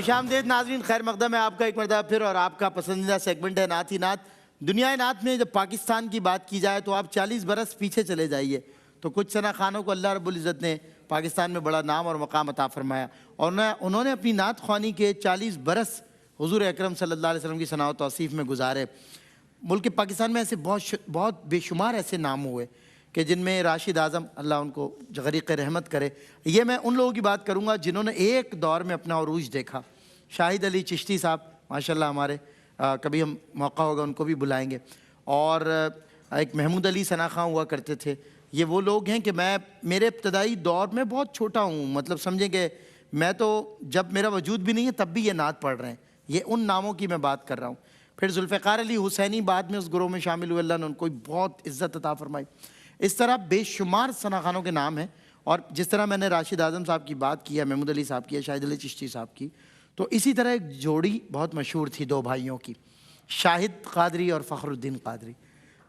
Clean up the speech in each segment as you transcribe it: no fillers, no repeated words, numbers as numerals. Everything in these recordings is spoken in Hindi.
खुशामदीद नाज़रीन, खैर मकदम है आपका एक मरतबा फिर, और आपका पसंदीदा सेगमेंट है नात ही नात। दुनिया नात में जब पाकिस्तान की बात की जाए तो आप 40 बरस पीछे चले जाइए तो कुछ सना खानों को अल्लाह रब्बुल इज़्ज़त ने पाकिस्तान में बड़ा नाम और मकाम अता फरमाया, और उन्होंने अपनी नात ख़्वानी के 40 बरस हुज़ूर अकरम सल्लल्लाहु अलैहि वसल्लम की सना व तौसीफ़ में गुजारे। मुल्क पाकिस्तान में ऐसे बहुत बेशुमार ऐसे नाम हुए कि जिनमें राशिद आज़म, अल्लाह उनको गरीक़ रहमत करे, ये मैं उन लोगों की बात करूँगा जिन्होंने एक दौर में अपना उरूज देखा। शाहिद अली चिश्ती साहब माशाल्लाह हमारे, कभी हम मौका होगा उनको भी बुलाएंगे, और एक महमूद अली सना खां हुआ करते थे। ये वो लोग हैं कि मैं मेरे इब्तदाई दौर में बहुत छोटा हूँ, मतलब समझें कि मैं तो जब मेरा वजूद भी नहीं है तब भी ये नात पढ़ रहे हैं। ये उन नामों की मैं बात कर रहा हूँ। फिर जुल्फ़िकार अली हुसैनी बाद में उस ग्रोह में शामिल हुए, अल्लाह ने उनको बहुत इज़्ज़त अता फरमाई। इस तरह बेशुमार सना खानों के नाम हैं, और जिस तरह मैंने राशिद आज़म साहब की बात की है, महमूद अली साहब की है, शाहिद अली चिश्ती साहब की, तो इसी तरह एक जोड़ी बहुत मशहूर थी दो भाइयों की, शाहिद कादरी और फ़खरुद्दीन कादरी।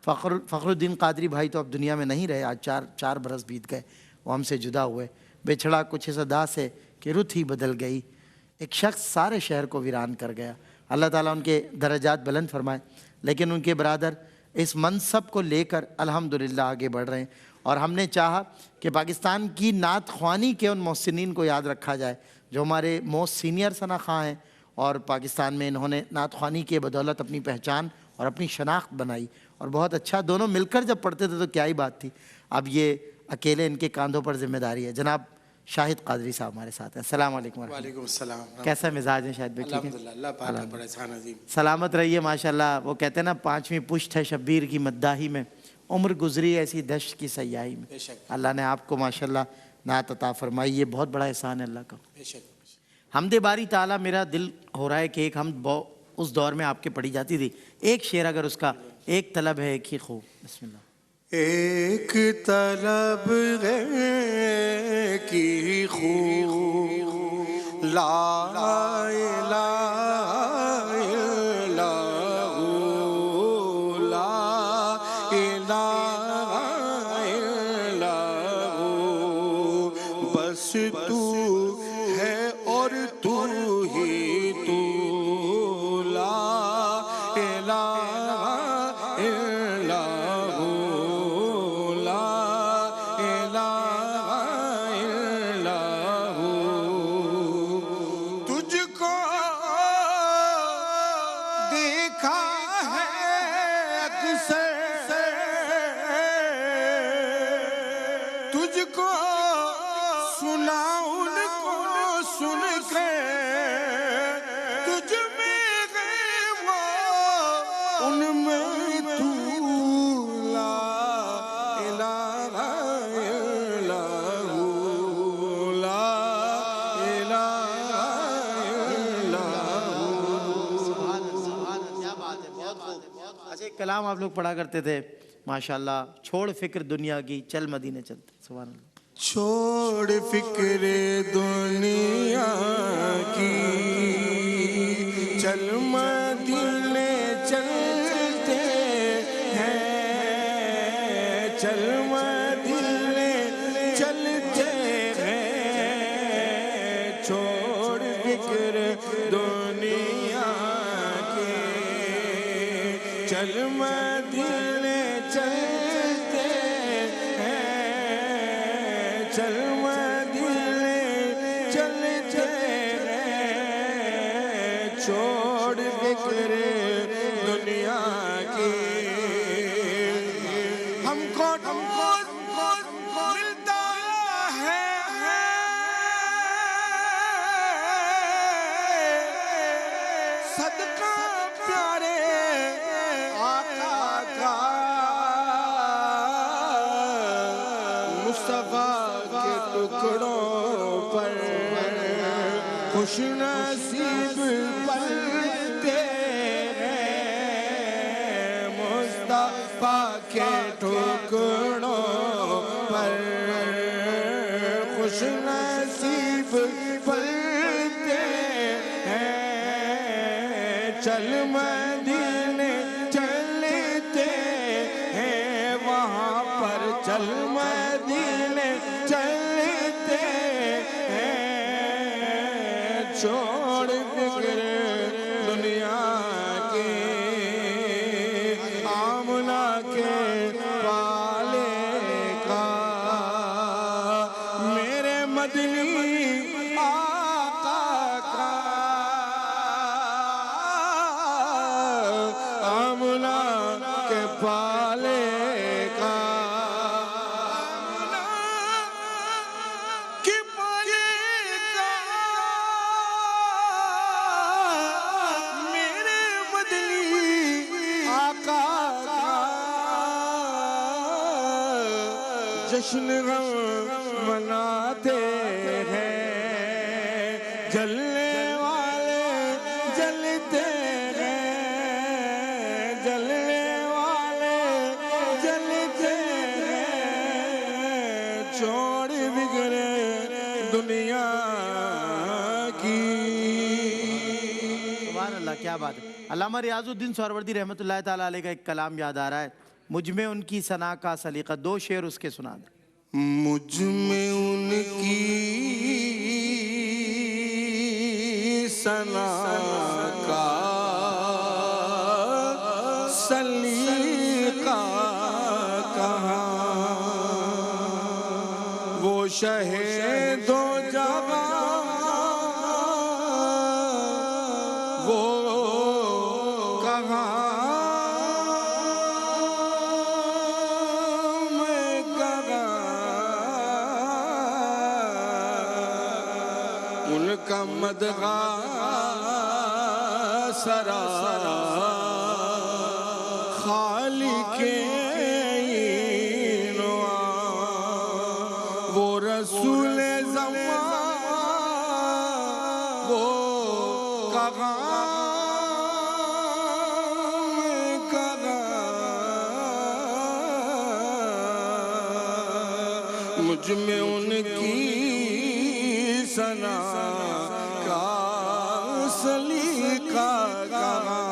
फ़खरुद्दीन कादरी भाई तो अब दुनिया में नहीं रहे, आज चार बरस बीत गए, वो हमसे जुदा हुए। बिछड़ा कुछ इस अदा से कि रुत ही बदल गई, एक शख्स सारे शहर को वीरान कर गया। अल्लाह ताला उनके दर्जात बुलंद फरमाए, लेकिन उनके बरादर इस मनसब को लेकर अल्हम्दुलिल्लाह आगे बढ़ रहे हैं, और हमने चाहा कि पाकिस्तान की नात ख़्वानी के उन मोहसिनीन को याद रखा जाए जो हमारे मोस्ट सीनियर सना खां हैं, और पाकिस्तान में इन्होंने नात ख़्वानी के बदौलत अपनी पहचान और अपनी शनाख्त बनाई, और बहुत अच्छा दोनों मिलकर जब पढ़ते थे तो क्या ही बात थी। अब ये अकेले इनके कंधों पर जिम्मेदारी है। जनाब शाहिद कादरी साहब हमारे साथ हैं। अस्सलाम वालेकुम। वालेकुम अस्सलाम। कैसा मिजाज है शाहिद भाई? ठीक है, अल्लाह पाक का बड़ा एहसान अज़ीम। सलामत रहिए माशाल्लाह। वो कहते हैं ना, 5वीं पुश्त है शब्बीर की मद्दाही में, उम्र गुजरी ऐसी दश्त की सयाही में। अल्लाह ने आपको माशाल्लाह नात अता फरमाई, ये बहुत बड़ा एहसान है अल्लाह का। हमदे बारी ताला, मेरा दिल हो रहा है कि एक हम उस दौर में आपके पढ़ी जाती थी, एक शेर अगर उसका, एक तलब है एक ही खूब। बिस्मिल्लाह। एक तलब है की खूब, ला इलाहा इल्लल्लाहु, ला इलाहा इल्लल्लाहु, बस तू है और तू ही तू, ला इलाहा इल्लल्लाहु, ला इलाहा इल्लल्लाहु। तुझको देखा है अक्सर, तुझको सुना उनको सुन के, तुझ में है वो उनमें तू, ला इलाहा इल्लल्लाहु, ला इलाहा इल्लल्लाहु। क्या बात है, बहुत खूब। अच्छा, एक कलाम आप लोग पढ़ा करते थे माशाल्लाह, छोड़ फिक्र दुनिया की चल मदीने चलते। सुभान अल्लाह। छोड़ फिक्र दुनिया की चल मदीने चलते हैं, चल मदीने चलते हैं। छोड़ फिक्र दुनिया की चल मदीने चलते हैं, चल मदीने चलते हैं। छोड़ फिक्र दुनिया की, हमको मिलता है सदका प्यारे आका का, मुस्तफा के टुकड़ों पर खुश नसीब पलते हैं, मुस्तफा के टुकड़ों पर खुश नसीब पलते हैं। चल मदीने चलते हैं, वहाँ पर चल मदीने चलते हैं। छोड़ पालेगा, कि पालेगा मेरे मदनी आका का जश्न हम मनाते हैं, जलने वाले जलते हैं, जलने वाले जलते हैं, छोड़ बिगड़े दुनिया की। सुभान अल्लाह, क्या बात है। अल्लामा रियाजुद्दीन सोहरवर्दी रहमतुल्लाह ताला अलैह का एक कलाम याद आ रहा है, मुझ में उनकी सना का सलीका। दो शेर उसके सुना दे। मुझ में उनकी सना का सलीका कहाँ, वो शहीदो जवां वो कहाँ, मैं कहाँ, उनका मदहा सरा खालिके इनवा, वो रसूल ज़मान वो कहाँ, मैं कहाँ, मुझ में उनकी सना का सलीका कहाँ,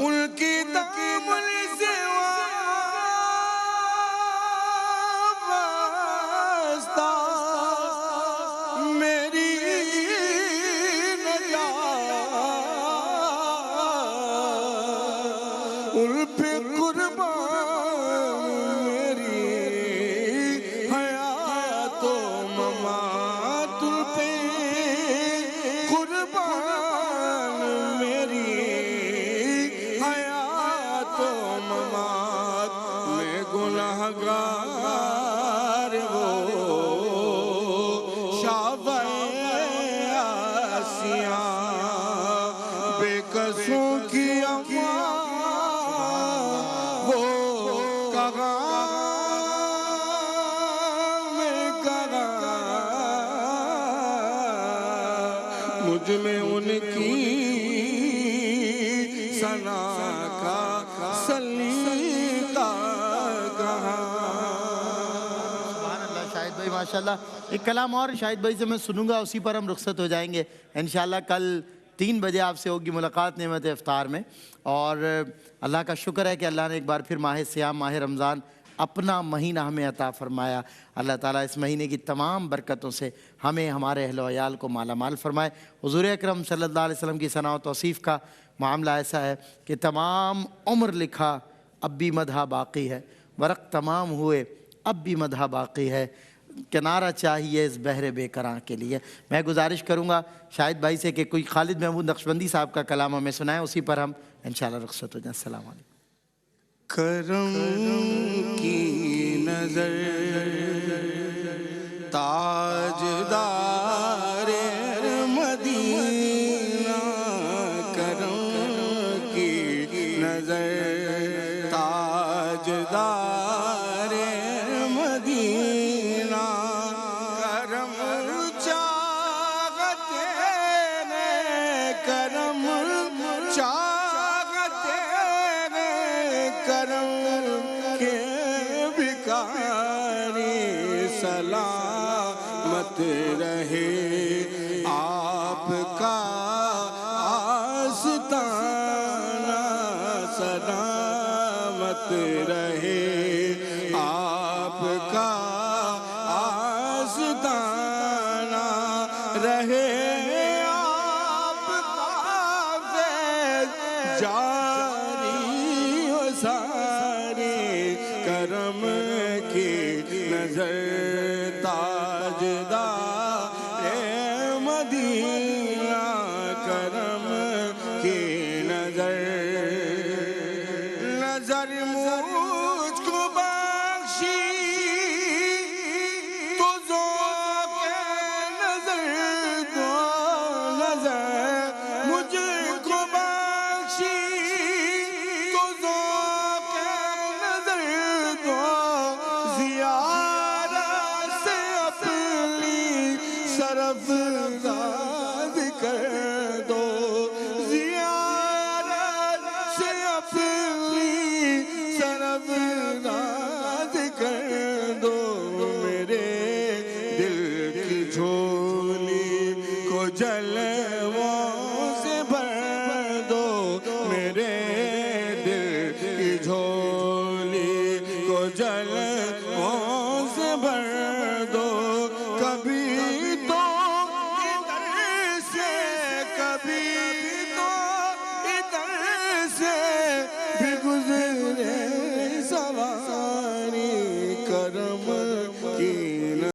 उनकी दामन से वास्ता मेरी नजात, उन पे कुर्बान मेरी हयात ममात, उन पे कुर्बान मेरी हयात ममात, मैं गुनाहगार वो शाबाए आसियां, बेकसों की अम्मा वो कहाँ, मैं कहाँ, मुझ में उनकी सना का सलीका कहाँ। सुभान अल्लाह। शाहिद भाई माशाल्लाह, एक कलाम और शाहिद भाई से मैं सुनूंगा, उसी पर हम रुखसत हो जाएंगे इंशाल्लाह। कल 3 बजे आपसे होगी मुलाकात नेमत इफ्तार में। और अल्लाह का शुक्र है कि अल्लाह ने एक बार फिर माह सियाम माह रमज़ान अपना महीना हमें अता फरमाया। अल्लाह ताला इस महीने की तमाम बरकतों से हमें हमारे अहल वयाल को माला माल फरमाए। हुज़ूर अकरम सल्लल्लाहु अलैहि वसल्लम की सना व तौसीफ़ का मामला ऐसा है कि तमाम उम्र लिखा अब भी मदहा बाकी है, वरक़ तमाम हुए अब भी मदहा बाकी है, किनारा चाहिए इस बहरे बेकरां के लिए। मैं गुजारिश करूँगा शाहिद भाई से कि कोई खालिद महमूद नक्शबंदी साहब का कलाम हमें सुनाएं, उसी पर हम इंशाल्लाह रुखसत हो जाएं। अस्सलाम वालेकुम। करम की नजर ताजदारे मदीना, करम की नजर ताजदारे मदीना, करम चाहते ने, करम चाहते ने, करम के भिखारी सलामत रहे आपका आस्ताना, सलामत रहे आपका आस्ताना, रहे आपका फैज़ जारी हो सारी, करम की नजर ताजदार मदीना, करम की नजर जलवों से भर दो, मेरे दिल की झोली को जलवों से भर